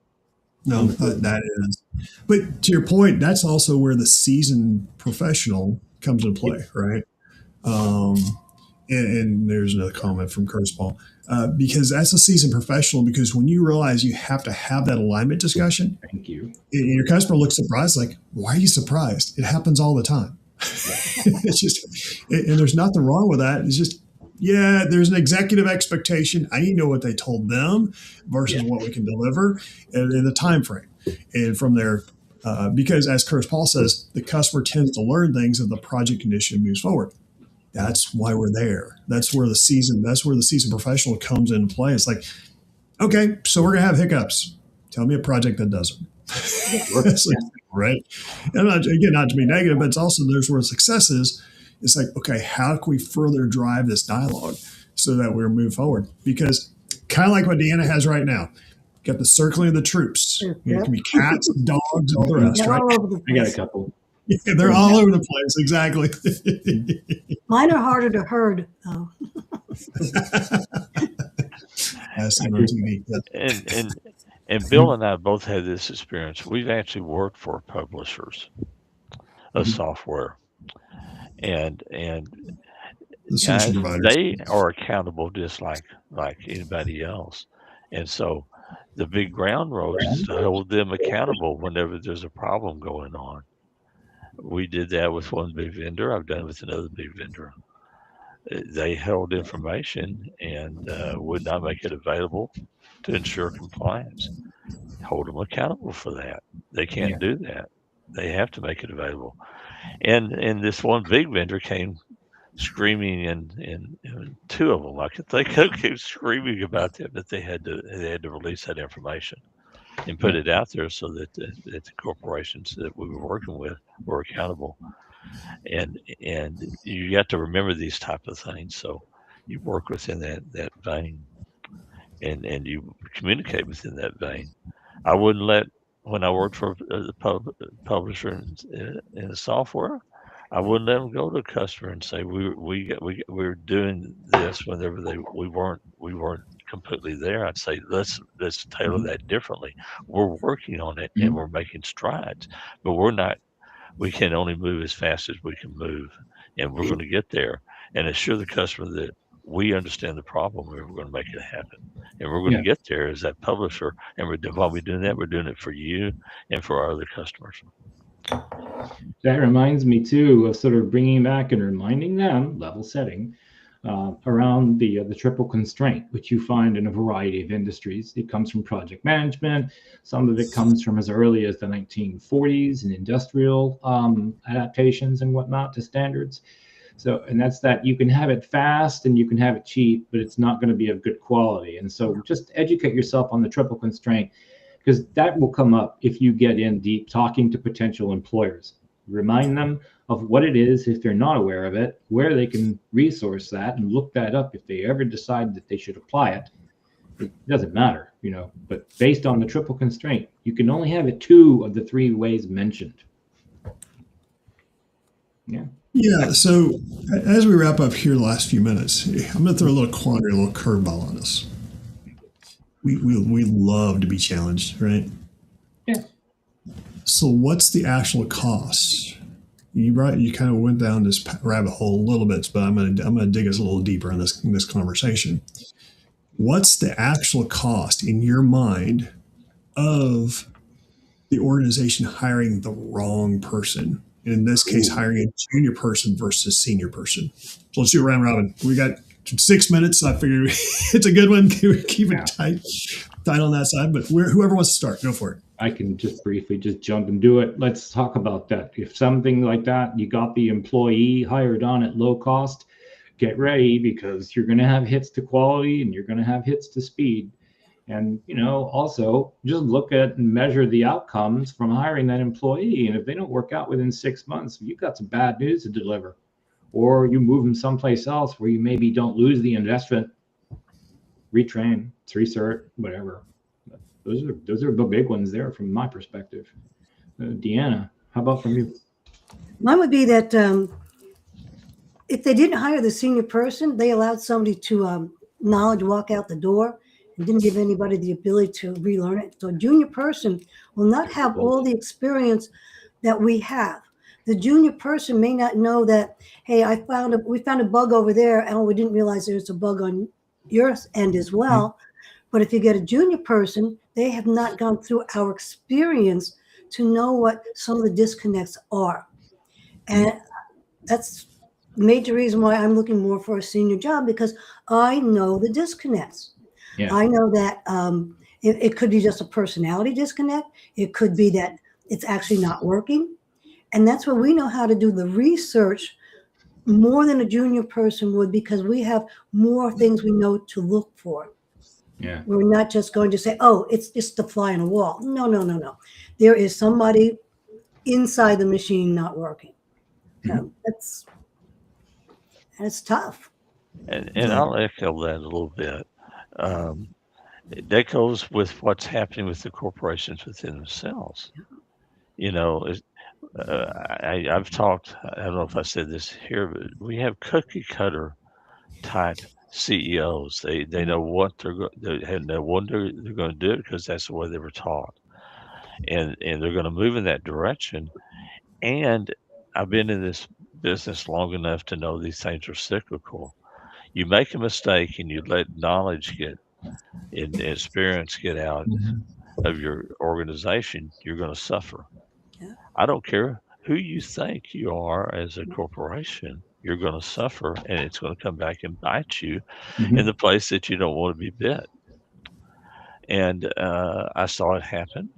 No, that is. But to your point, that's also where the seasoned professional comes into play, right? And there's another comment from Curtis Paul. Because that's a seasoned professional, because when you realize you have to have that alignment discussion, thank you. Your customer looks surprised, like, why are you surprised? It happens all the time. It's just, and there's nothing wrong with that. It's just, there's an executive expectation. I need to know what they told them versus what we can deliver in the time frame. And from there, because as Curtis Paul says, the customer tends to learn things as the project initiative moves forward. That's why we're there. That's where the seasoned professional comes into play. It's like, okay, so we're gonna have hiccups. Tell me a project that doesn't. right? And not to be negative, but it's also there's where success is. It's like, okay, how can we further drive this dialogue so that we're moving forward? Because kind of like what Deanna has right now, got the circling of the troops. Yep. It can be cats, dogs, all the rest, They're right? all over the I got a place. couple. Yeah, they're all over the place. Exactly. Mine are harder to herd, though. That's on TV. And Bill and I both had this experience. We've actually worked for publishers of software, and The solution guys, providers. they are accountable just like anybody else. And so the big ground rules is to hold them accountable whenever there's a problem going on. We did that with one big vendor. I've done it with another big vendor. They held information and would not make it available to ensure compliance. Hold them accountable for that. They can't do that. They have to make it available. And this one big vendor came screaming, and two of them, I could think of, kept screaming about that they had to release that information and put it out there so that the corporations that we were working with were accountable. And you got to remember these type of things. So you work within that vein, and you communicate within that vein. I wouldn't let, when I worked for the publisher in the software, I wouldn't let them go to a customer and say we're doing this whenever we weren't completely there. I'd say let's tailor that differently. We're working on it and we're making strides, but we can only move as fast as we can move, and we're going to get there and assure the customer that we understand the problem and we're going to make it happen, and we're going to get there as that publisher. And while we're doing that, we're doing it for you and for our other customers. That reminds me too of sort of bringing back and reminding them, level setting, around the triple constraint, which you find in a variety of industries. It comes from project management. Some of it comes from as early as the 1940s and industrial adaptations and whatnot to standards. So, and that's that you can have it fast and you can have it cheap, but it's not going to be of good quality. And so just educate yourself on the triple constraint, because that will come up if you get in deep talking to potential employers. Remind them of what it is if they're not aware of it, where they can resource that and look that up if they ever decide that they should apply it. It doesn't matter, but based on the triple constraint, you can only have it 2 of the 3 ways mentioned. Yeah. So as we wrap up here the last few minutes, I'm going to throw a little quandary, a little curveball on us. We love to be challenged, right? Yeah. So what's the actual cost? You kind of went down this rabbit hole a little bit, but I'm gonna dig us a little deeper in this conversation. What's the actual cost in your mind of the organization hiring the wrong person? In this case, hiring a junior person versus senior person. So let's do round robin. We got 6 minutes. I figured it's a good one. Keep it tight on that side. But whoever wants to start, go for it. I can just briefly jump and do it. Let's talk about that. If something like that, you got the employee hired on at low cost, get ready, because you're going to have hits to quality and you're going to have hits to speed. And, also just look at and measure the outcomes from hiring that employee. And if they don't work out within 6 months, you've got some bad news to deliver. Or you move them someplace else where you maybe don't lose the investment, retrain, recert, whatever. Those are the big ones there from my perspective. Deanna, how about from you? Mine would be that if they didn't hire the senior person, they allowed somebody to knowledge walk out the door and didn't give anybody the ability to relearn it. So a junior person will not have all the experience that we have. The junior person may not know that, hey, we found a bug over there, and we didn't realize there's a bug on your end as well. But if you get a junior person, they have not gone through our experience to know what some of the disconnects are. And that's the major reason why I'm looking more for a senior job, because I know the disconnects. Yeah. I know that it could be just a personality disconnect. It could be that it's actually not working. And that's where we know how to do the research more than a junior person would, because we have more things we know to look for. Yeah. We're not just going to say, oh, it's just the fly on the wall. No. There is somebody inside the machine not working. So it's tough. And I'll echo that a little bit. That goes with what's happening with the corporations within themselves. You know, I've talked, I don't know if I said this here, but we have cookie cutter type CEOs. They know what they're going to do because that's the way they were taught. And they're going to move in that direction. And I've been in this business long enough to know these things are cyclical. You make a mistake and you let knowledge and experience get out of your organization, you're going to suffer. Yeah. I don't care who you think you are as a corporation, you're going to suffer and it's going to come back and bite you in the place that you don't want to be bit. And I saw it happen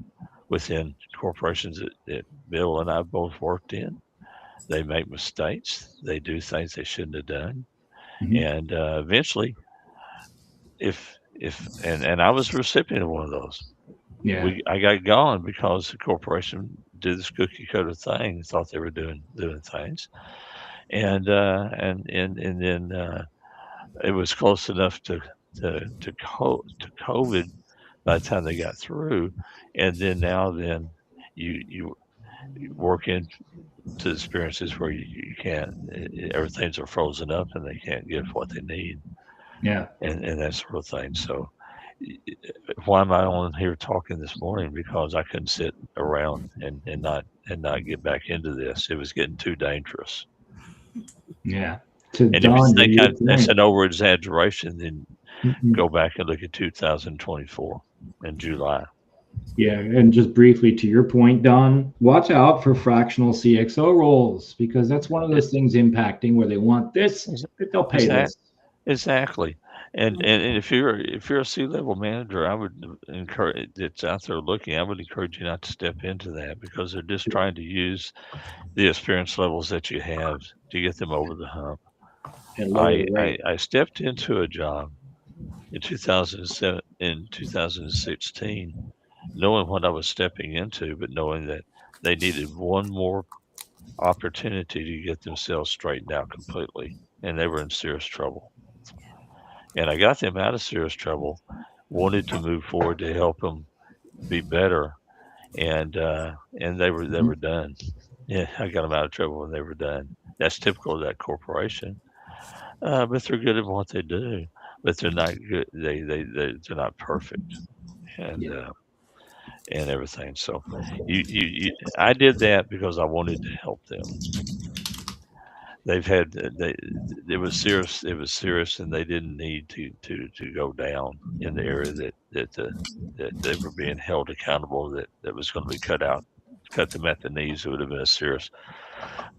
within corporations that Bill and I both worked in. They make mistakes. They do things they shouldn't have done. And eventually, and I was a recipient of one of those. Yeah. I got gone because the corporation did this cookie cutter thing, thought they were doing things, and then it was close enough to COVID by the time they got through, and then you work into the experiences where you can't, everything's are frozen up and they can't get what they need. Yeah. And that sort of thing. So why am I on here talking this morning? Because I couldn't sit around and not get back into this. It was getting too dangerous. Yeah. And if you think that's an over exaggeration, then go back and look at 2024 in July. Yeah, and just briefly to your point, Don, watch out for fractional CXO roles because that's one of those things impacting where they want this, they'll pay this. Exactly. And if you're a C-level manager, I would encourage that's out there looking, I would encourage you not to step into that because they're just trying to use the experience levels that you have to get them over the hump. I stepped into a job in 2007, in 2016, knowing what I was stepping into, but knowing that they needed one more opportunity to get themselves straightened out completely, and they were in serious trouble. And I got them out of serious trouble, wanted to move forward to help them be better, and they were done. Yeah, I got them out of trouble when they were done. That's typical of that corporation, but they're good at what they do, but they're not good. They're not perfect, and everything. So, I did that because I wanted to help them. It was serious. It was serious, and they didn't need to go down in the area that they were being held accountable. That was going to be cut them at the knees. It would have been a serious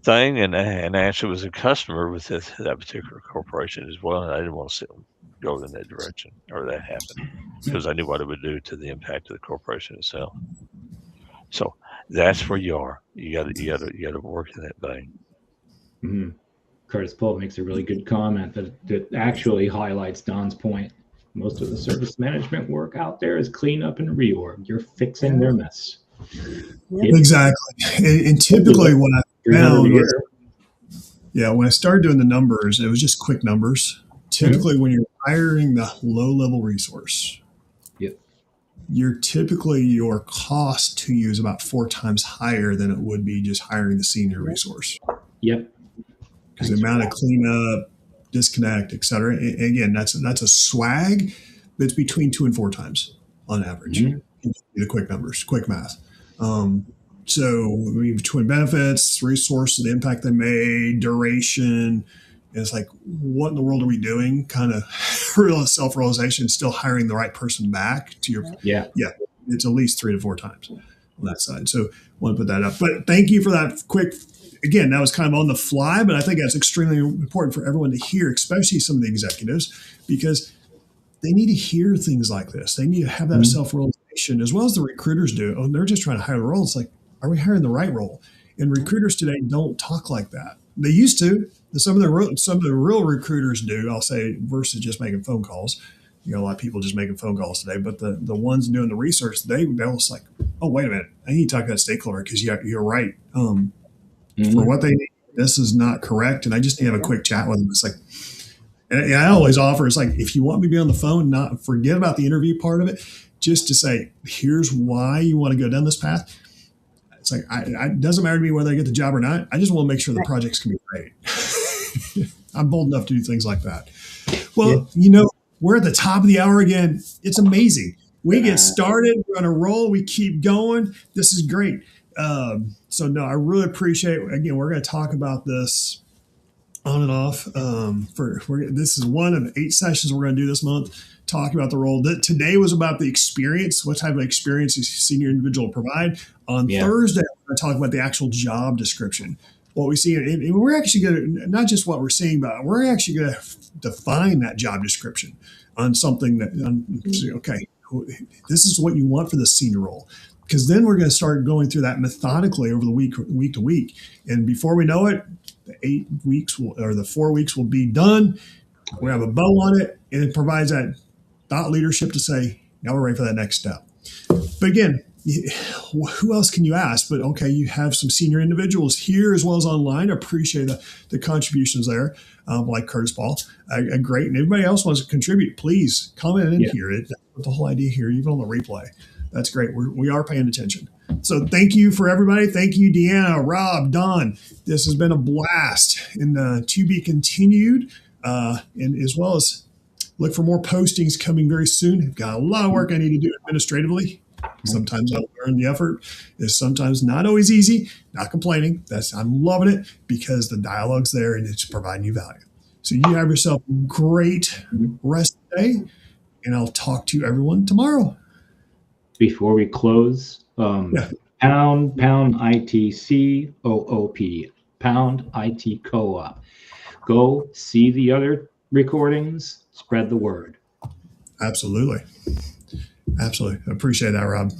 thing. And actually was a customer with that particular corporation as well. And I didn't want to see them go in that direction or that happen because I knew what it would do to the impact of the corporation itself. So that's where you are. You got to work in that thing. Mm-hmm. Curtis Pope makes a really good comment that actually highlights Don's point. Most of the service management work out there is clean up and reorg. You're fixing their mess. Exactly. And typically what I found when I started doing the numbers, it was just quick numbers. Typically when you're hiring the low level resource, your cost to you is about 4 times higher than it would be just hiring the senior resource. Yep. Because the amount of cleanup, disconnect, et cetera. And again, that's a swag that's between 2 and 4 times on average. The quick numbers, quick math. So between benefits, resources, the impact they made, duration, it's like, what in the world are we doing? Kind of real self-realization, still hiring the right person back to your, it's at least 3 to 4 times on that side. So I want to put that up. But thank you for that quick. Again, that was kind of on the fly, but I think that's extremely important for everyone to hear, especially some of the executives, because they need to hear things like this. They need to have that self-realization as well as the recruiters do. Oh, they're just trying to hire a role. It's like, are we hiring the right role? And recruiters today don't talk like that. They used to. Some of the real recruiters do, I'll say, versus just making phone calls. a lot of people just making phone calls today, but the ones doing the research, they're just like, oh, wait a minute, I need to talk to that state clerk because you're right. For what they need, this is not correct, and I just need to have a quick chat with them. It's like, and I always offer, it's like, if you want me to be on the phone, not forget about the interview part of it, just to say, here's why you want to go down this path. It's like, it doesn't matter to me whether I get the job or not. I just want to make sure the projects can be great. I'm bold enough to do things like that. Well, we're at the top of the hour again. It's amazing. We get started. We're on a roll. We keep going. This is great. So no, I really appreciate it. Again, we're going to talk about this on and off. This is one of 8 sessions we're going to do this month, talking about the role. Today was about the experience. What type of experience is a senior individual provide? On Thursday, we're going to talk about the actual job description. What we see, and we're actually going to, not just what we're seeing, but we're actually going to define that job description on something that, okay, this is what you want for the senior role. Because then we're going to start going through that methodically over the week to week. And before we know it, the 8 weeks or the 4 weeks will be done. We have a bow on it, and it provides that thought leadership to say, now we're ready for that next step. But again, who else can you ask? But okay, you have some senior individuals here as well as online. I appreciate the contributions there, like Curtis Paul. Great. And everybody else wants to contribute, please comment in here. That's the whole idea here, even on the replay. That's great. We are paying attention. So thank you for everybody. Thank you, Deanna, Rob, Don. This has been a blast, and to be continued, and as well as look for more postings coming very soon. I've got a lot of work I need to do administratively. Sometimes I learn the effort is sometimes not always easy. Not complaining. I'm loving it because the dialogue's there and it's providing you value. So you have yourself a great rest of the day, and I'll talk to everyone tomorrow. Before we close, pound ITCOOP, pound IT co-op. Go see the other recordings, spread the word. Absolutely. Absolutely. I appreciate that, Rob.